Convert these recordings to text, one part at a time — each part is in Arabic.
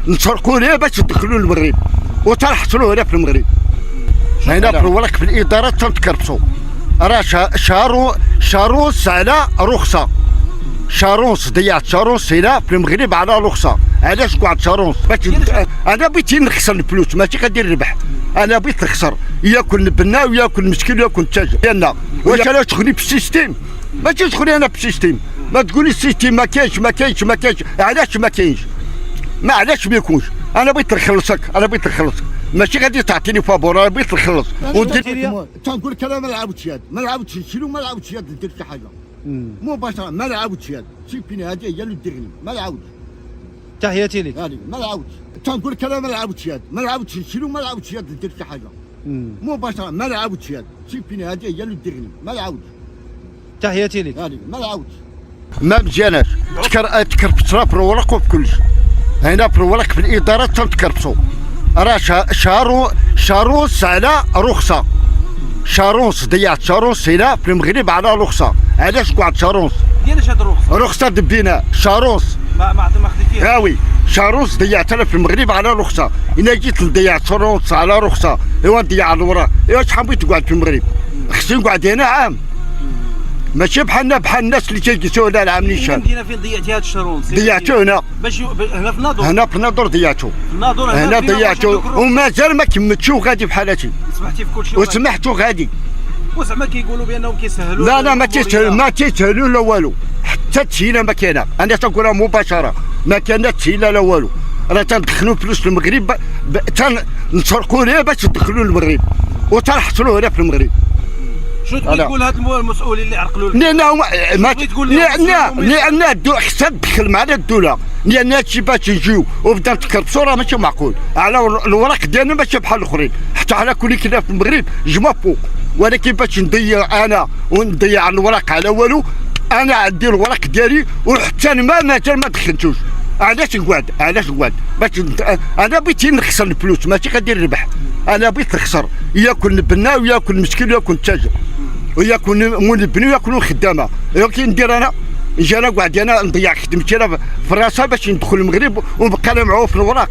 تنسرقوا ليه باش يدخلوا المغرب وتنحصلوا هنا في المغرب. هنا بروالك في الاداره تنتكربسوا. راه شاروس على رخصه. شارونس ضيعت شارونس هنا في المغرب على رخصه. علاش قعد شارونس؟ باش انا بغيت نخسر الفلوس ماشي غادي نربح. انا بغيت نخسر ياكل البنا وياكل المسكين وياكل التاجر ديالنا. واش انا تشغلني بالسيستيم؟ ماشي تشغلني انا بالسيستيم. ما تقولي السيستيم ما كاينش. علاش ما كاينش؟ ما علاش ما يكونش؟ انا بغيت نخلصك. ماشي غادي تعطيني فابور. انا بغيت نخلص تنقول لك انا ما لعبتش يد. ما لعبتش يد ندير شي حاجه مباشره. ما لعبتش يد. شوفيني هذه هي اللي ديرني. ما لعبتش. تحياتي لك. ما لعبتش. تنقول لك انا ما لعبتش يد. ما لعبتش يد ندير شي حاجه مباشره. ما لعبتش يد. شوفيني هذه هي اللي ديرني. ما لعبتش. تحياتي لك. ما لعبتش. ما مزياناش. تكربصنا في الورق وفي كلش. هنا في الورق في الاداره تنتكربصوا. راه شاروس على رخصه. شارونس ضيعت شارونس هنا في المغرب على رخصه. علاش قعد شارونس؟ ديالاش هاد الرخصه؟ رخصه دبينا شارونس. ما خديتيها. وي شارونس ضيعتها في المغرب على رخصه. انا جيت نضيع شارونس على رخصه ايوا نضيع على الوراء. ايوا شحال بغيت تقعد في المغرب؟ خصني نقعد هنا عام. ماشي بحال الناس اللي تيجلسوا هنا العام نيشان. المدينه فين ضيعتي هاد الشارونس؟ ضيعته هنا. باش هنا في الناظور. في الناظور ضيعته. هنا ضيعته ومازال ما كملتش وغادي بحالاتي. سمحتي في كل شيء. وسمحت وغادي. وزعما كيقولوا بانهم كيسهلوا. لا ما تيسهلوا لا والو. حتى التسهيله ما كاينه. انا تنقولها مباشره. ما كاينه تسهيله لا والو. راه تندخلوا فلوس المغرب تنسرقوا ليه باش يدخلوا المغرب وتنحصلوا هنا في المغرب. شنو تبغي تقول هاد المسؤولين اللي عرقلوا لان خصها تدخل معنا الدوله. لان هادشي باش نجيو وبدا نتكربسوا راه ماشي معقول. على الوراق ديالنا ماشي بحال الاخرين. حتى على كل كنا في المغرب جما فوق. ولكن باش نضيع انا ونضيع الوراق على والو. انا عندي الوراق ديالي وحتى مازال ما دخلتوش. علاش نقعد باش انا بغيت نخسر الفلوس ماشي غادي نربح. انا بغيت نخسر ياكل البنا وياكل المسكين وياكل التاجر وياكل مول البني وياكل الخدامه. كي ندير انا نجي انا قاعد انا نضيع خدمتي انا في راسها باش ندخل المغرب ونبقى انا معاه في الوراق.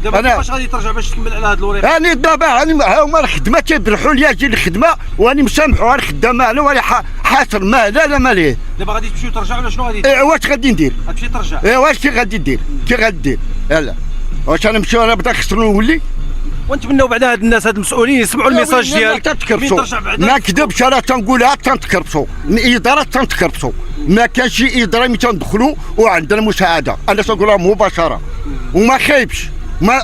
دابا كيفاش غادي ترجع باش تكمل على هاد الوريق؟ انا دابا هما الخدمه تيبرحوا لي اجي الخدمه واني مسامحوا على الخدامه انا ولا حاصر ما لا ما ليه. دابا غادي تمشيو ترجعوا ولا شنو غادي دير؟ واش غادي ندير؟ غتمشي ترجع. واش كي غادي دير؟ يلا واش انا نمشيو انا بدا خسروا نولي؟ ونتمنوا بعد هاد الناس هاد المسؤولين يسمعوا الميساج ديالك. ما كذبش انا تنقولها تنتكربصوا. الاداره تنتكربصوا. ما كانش شي اداره ملي تندخلوا وعندنا مساعده. انا تنقولها مباشره وما خايبش. ما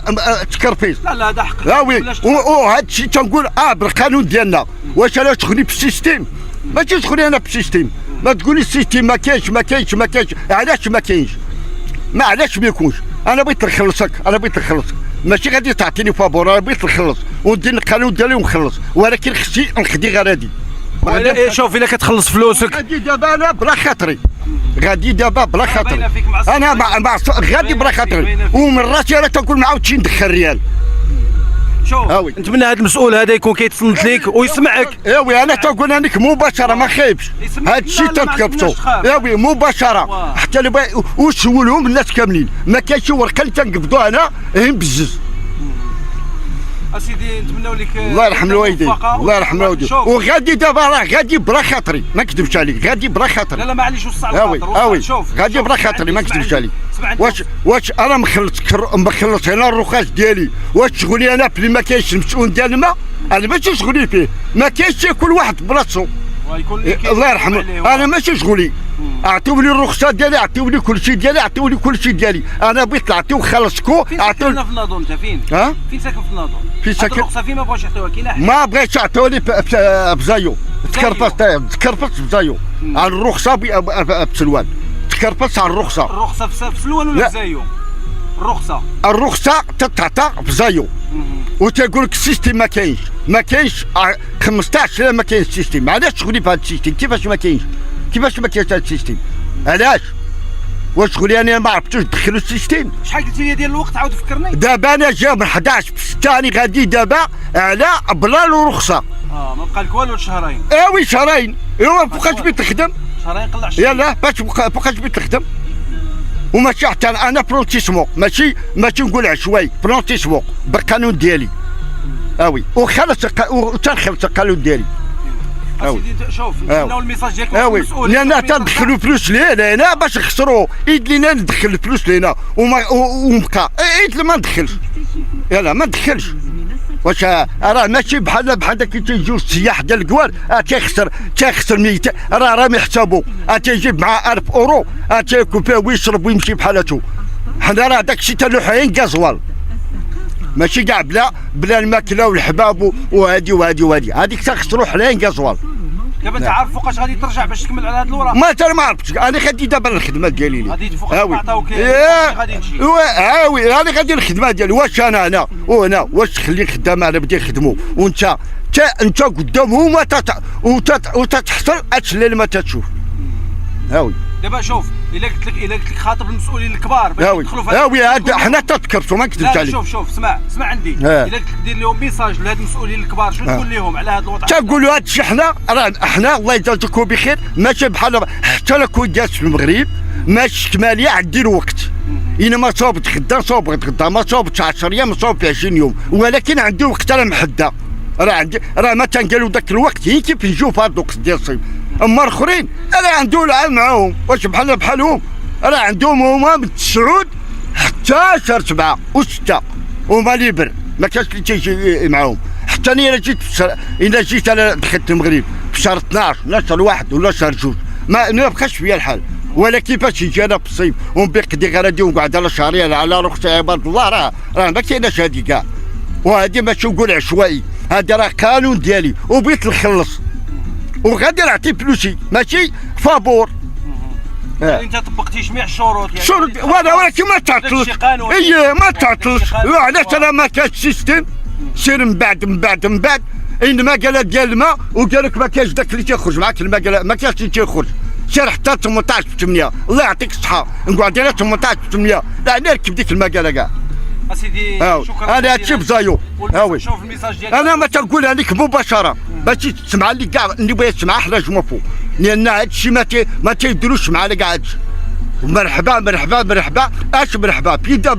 تكرفيش. لا هذا حق. وي هذا الشيء تنقول بالقانون ديالنا. واش انا تشغلني بالسيستيم؟ ماشي تشغلني انا بالسيستيم. ما تقولي السيستيم ما كاينش. علاش ما كاينش؟ ما علاش ما يكونش؟ انا بغيت نخلصك. ماشي غادي تعطيني فابور. انا بغيت نخلص وندير القانون ديالي ونخلص. ولكن خصني نخدي غير هادي. شوف الا كتخلص فلوسك غادي دابا انا بلا خاطري. انا غادي بلا خاطري ومن راسي انا تنقول ما عاودش ندخل ريال. شوف نتمنى هذا المسؤول هذا يكون كيتصنت ليك ويسمعك. وي انا تنقول لك مباشره ما خايبش. هذا الشيء تنكبتو. وي مباشره حتى وسولهم الناس كاملين. ما كاينش ورقه اللي تنقبضوا انا بزز. اسيدي نتمنوا لك الله يرحم الوالدين. وغادي دابا راه غادي بلا خاطري ما نكذبش عليك. غادي بلا خاطري. لا معليش وسع الخاطر. شوف غادي بلا خاطري ما نكذبش عليك. واش انا مخلص هنا الرخص ديالي. واش شغلي انا في ما كاينش المسؤول ديال الماء؟ انا ماشي شغلي فيه. ما كاينش كل واحد بلاصتو. الله يرحمه. انا ماشي شغلي. اعطيوني الرخصه ديالي. اعطيوني كل شيء ديالي. انا بغيت نعطيو خلصكو. عطيونا في الناظور. انت فين؟ فين ساكن في النظر؟ فين ساكن؟ الرخصه فين ما بغاوش يعطيوها؟ كاينه ما بغيتش يعطيوني بزايو. تكرفصت بزايو على الرخصه بسلوان. تكرفصت على الرخصه. الرخصه في سلوان ولا في زايو؟ الرخصه تتعطى في زايو. وتقول لك السيستيم ما كاينش 15 ما كاينش السيستيم. علاش تشغلي في هذا السيستيم؟ كيفاش ما كاينش هذا السيستيم؟ علاش؟ واش تقولي انا ما عرفتوش ندخلوا السيستيم؟ شحال قلتي لي ديال الوقت عاود فكرني. دابا انا جا من 11 ب 6 راني غادي دابا على بلا الرخصه. ما بقى لك والو شهرين. وي شهرين. فوقاش بغيت نخدم؟ شهرين قلع. يلا فوقاش بغيت نخدم؟ وماشي حتى انا بلونتيسمون ماشي نقول عشوائي بلونتيسمون بالقانون ديالي اوي وتنخلص القانون ديالي. سيدي شوف نتمناو الميساج ديالك مسؤول لان تدخلوا فلوس لينا هنا باش نخسروا ايد لينا ندخل الفلوس لينا ومبقى ايد ما ندخلش يلا ما ندخلش. واش راه ماشي بحال داك تيجيو السياح ديال الكوار تيخسر 100 راه ما يحسبوا تيجيب معاه 1000 اورو تياكل فيها ويشرب ويمشي بحالته. حنا راه داك الشيء تلوحين كازوال ماشي كاع بلا الماكله والحباب وهادي هذيك تخسروا حلاين كازوال. دابا انت عارف فوقاش غادي ترجع باش تكمل على هاد الوراق؟ ما انا ما عرفتش انا غادي دابا الخدمه ديالي غادي فوقاش ما عطاوك غادي تجي هاوي انا غادي الخدمه ديالي. واش انا وهنا واش تخلي خدامه انا بدي نخدموا وانت قدامهم وتتحصل هادشي اللي ما تتشوف. هاوي دابا شوف الا قلت لك خاطب المسؤولين الكبار باش يدخلوا في هاوي حنا تتكرفوا ما نكذبش عليك. شوف اسمع عندي الا قلت لك دير لهم ميساج لهاد المسؤولين الكبار شنو تقول لهم على هاد الوضع؟ تنقولوا هاد الشيء حنا الله يجازيكم بخير ماشي بحال حتى لو كنت جالس في المغرب ماشي كماليه عندي الوقت. انا ما صوبت غدا صوبت غدا ما صوبتش 10 ايام ما صوبت 20 يوم ولكن عندي وقت انا محدد. راه ما تنقالوا ذاك الوقت هي كيف نجيو في هذا الوقت ديال الصيف. اما الاخرين راه عندهم العام معاهم واش بحالهم راه عندهم هما من 9 حتى شهر 7 و6 هما ليبر ما كاينش اللي تيجي معاهم. حتى انا الا جيت انا دخلت المغرب في شهر 12 ولا شهر 1 ولا شهر 2 ما بقاش فيا الحال. ولكن فاش يجي انا في الصيف ونبقى غادي ونقعد على شهرين على رخصه عباد الله راه ما كايناش هادي كاع. وهادي ماشي نقول عشوائي هذا راه قانون ديالي وبغيت نخلص وغادي نعطي فلوسي ماشي فابور. يعني انت طبقتي جميع الشروط يعني شروط ولكن ما تعطلش ما تعطلش. علاش انا ما كانش سيستم سير من بعد انما قال ديال الماء وقال لك ما كاينش داك اللي تيخرج معاك الماء ما كاينش اللي تيخرج. سير حتى 18/8 الله يعطيك الصحه نقعد على 18/8 لا نركب ديك المقاله كاع. اسيدي شكرا. انا هادشي بزايو هاوي شوف الميساج ديالك انا ما تنقولها لك مباشره باش تسمع لي كاع اللي بغا يسمع حراج مفو لان هادشي ما تيديروش معنا كاع هادشي. مرحبا اش مرحبا فين دا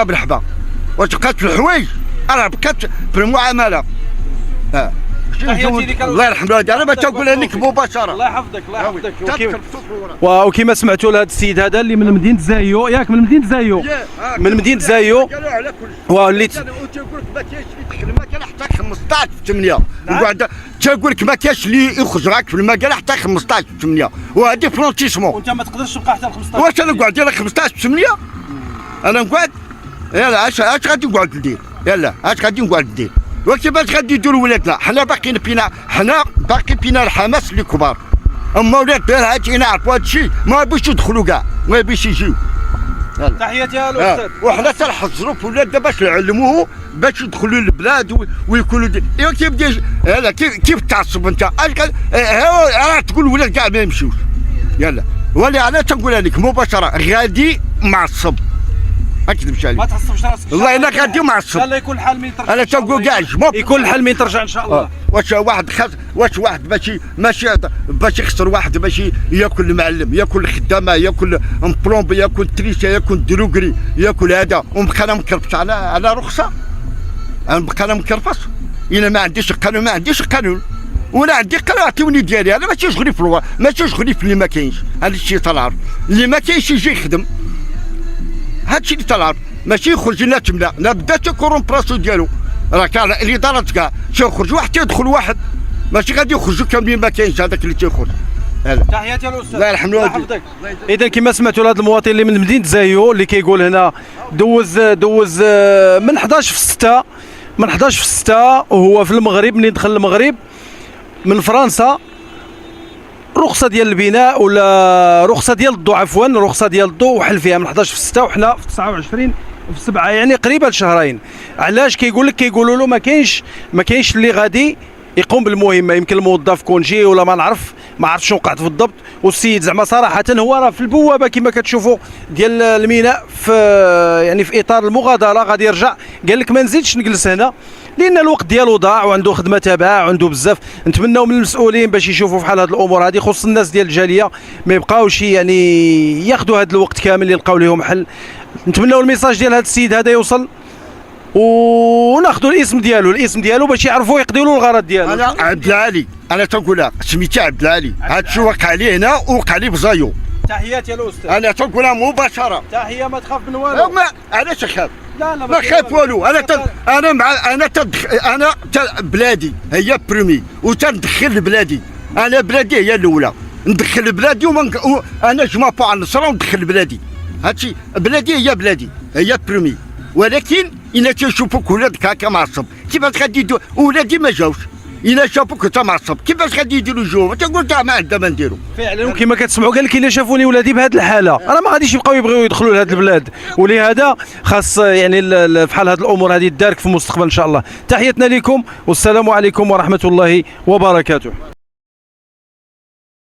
مرحبا واش بقات في الحوايج راه بقات في المعامله. الله يرحم والديك انا ما تنقولها لك مباشره. الله يحفظك وكما سمعتوا لهذا السيد هذا اللي من مدينه زايو ياك من مدينه زايو واللي تيقول لك ما كاينش اللي يدخل المكان حتى 15/8 وقعد تيقول لك ما كاينش اللي يخرج معاك في المكان حتى 15/8 وهذه بلونتيسمون وانت ما تقدرش تبقى حتى 15. واش انا نقعد على 15/8 انا نقعد يلا اش غادي نقعد ندير وكيفاش غادي يديروا ولادنا حنا باقي فينا الحماس اللي كبار. اما ولاد هادشي نعرفوا هادشي ما بغيوش يدخلوا كاع ما بغيوش يجيو. تحياتي يا الاستاذ. وحنا تنحضروا في ولادنا باش نعلموه باش يدخلوا للبلاد ويكونوا كيف تعصب انت راه تقول ولاد كاع ما يمشيوش يلا. ولا انا تنقولها لك مباشره غادي معصب ما كذبش عليك. ما تعصبش راسك والله الا غادي معصب. ان شاء الله يكون الحال من ترجع. انا تنقول كاع يكون الحال من ترجع ان شاء الله. واش واحد ماشي باش يخسر واحد باش ياكل المعلم ياكل الخدامه ياكل مبلومب ياكل تريسه ياكل دروكري ياكل هذا ونبقى انا مكرفس على رخصه. نبقى انا مكرفس الا ما عنديش قانون ولا عندي قانون عطيوني ديالي. انا ماشي شغلي في ماشي شغلي في اللي ما كاينش. هذا الشيء تنعرف اللي ما كاينش يجي يخدم هادشي اللي تنعرف ماشي يخرج لنا تملا لا بدا تيكون براسو ديالو راه كاع الاداره كاع تيخرج واحد تيدخل واحد ماشي غادي يخرجوا كاملين ما كاينش هذاك اللي تيخرج. تحياتي الاستاذ. الله يرحم والديك. اذا كما سمعتوا لهذا المواطن اللي من مدينه زايو اللي كيقول هنا دوز من 11/6 وهو في المغرب منين دخل المغرب من فرنسا رخصه ديال البناء ولا رخصه ديال الضوء عفوا رخصه ديال الضوء وحل فيها من 11/6 وحنا في 29/7 يعني قريبه لشهرين. علاش كيقولوا له ما كاينش اللي غادي يقوم بالمهمه. يمكن الموظف كونجي ولا ما عرفتش شنو وقعت بالضبط. والسيد زعما صراحه هو راه في البوابه كما كتشوفوا ديال الميناء في يعني في اطار المغادره غادي يرجع. قال لك ما نزيدش نجلس هنا لان الوقت ديالو ضاع وعنده خدمه تبعها وعنده بزاف. نتمناو من المسؤولين باش يشوفوا في حال هذه الامور هذه، خص الناس ديال الجاليه ما يبقاوش يعني ياخذوا هذا الوقت كامل يلقاو لهم حل. نتمناو الميساج ديال هذا السيد هذا يوصل، وناخذوا الاسم ديالو باش يعرفوا يقضيوا له الغرض ديالو. انا عبد العالي، انا تنقول لك سميتي عبد العالي، هذا الشيء وقع لي هنا وقع لي بزايو. تحياتي يا الاستاذ. انا تنقولها مباشره. تحيه، ما تخاف من والو. علاش اخاف؟ لا ما خاف والو. انا بلادي هي بريمي وتندخل بلادي. انا بلادي هي الاولى، ندخل بلادي انا جمع على النصره وندخل بلادي. هادشي بلادي هي بريمي. ولكن إلا تشوفوك ولادك هكا معصب كيفاش غادي ولادي ما جاوش، إلا شافوك أنت معصب كيفاش غادي يديروا جوه؟ تقول ما عندنا ما نديروا. فعلا وكما كتسمعوا قال لك إلا شافوني ولادي بهذه الحالة أنا ما غاديش يبقاو يبغيو يدخلوا لهذه البلاد، ولهذا خاص يعني في حال هذه الأمور هذه تدارك في المستقبل إن شاء الله. تحياتنا لكم والسلام عليكم ورحمة الله وبركاته.